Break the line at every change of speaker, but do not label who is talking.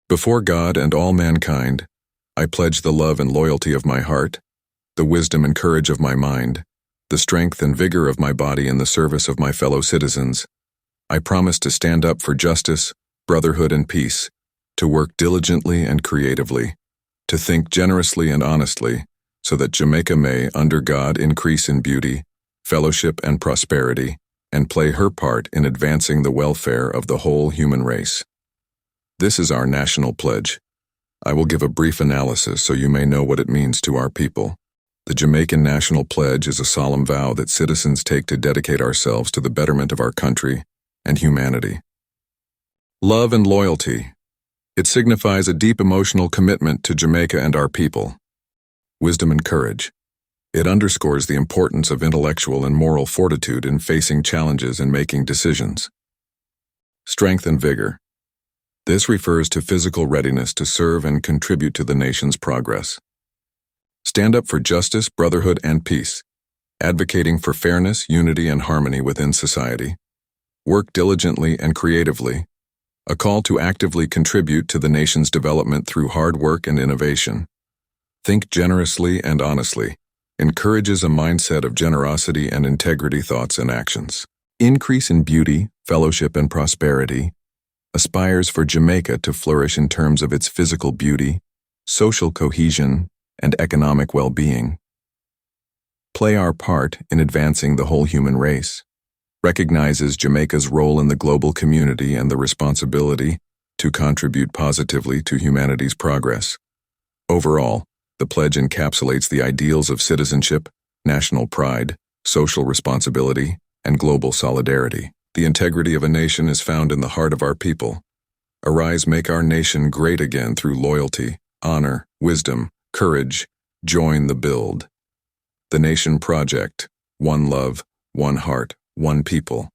Before God and all mankind, I pledge the love and loyalty of my heart, the wisdom and courage of my mind, the strength and vigor of my body in the service of my fellow citizens. I promise to stand up for justice, brotherhood, and peace, to work diligently and creatively, to think generously and honestly, so that Jamaica may, under God, increase in beauty, fellowship, and prosperity, and play her part in advancing the welfare of the whole human race. This is our national pledge. I will give a brief analysis so you may know what it means to our people. The Jamaican National Pledge is a solemn vow that citizens take to dedicate ourselves to the betterment of our country and humanity. Love and loyalty. It signifies a deep emotional commitment to Jamaica and our people. Wisdom and courage. It underscores the importance of intellectual and moral fortitude in facing challenges and making decisions. Strength and vigor. This refers to physical readiness to serve and contribute to the nation's progress. Stand up for justice, brotherhood, and peace, advocating for fairness, unity, and harmony within society. Work diligently and creatively, a call to actively contribute to the nation's development through hard work and innovation. Think generously and honestly, encourages a mindset of generosity and integrity thoughts and actions. Increase in beauty, fellowship, and prosperity, aspires for Jamaica to flourish in terms of its physical beauty, social cohesion, and economic well-being. Play our part in advancing the whole human race. Recognizes Jamaica's role in the global community and the responsibility to contribute positively to humanity's progress. Overall, the pledge encapsulates the ideals of citizenship, national pride, social responsibility, and global solidarity. The integrity of a nation is found in the heart of our people. Arise, make our nation great again through loyalty, honor, wisdom, courage. Join the build. The Nation Project. One love, one heart, one people.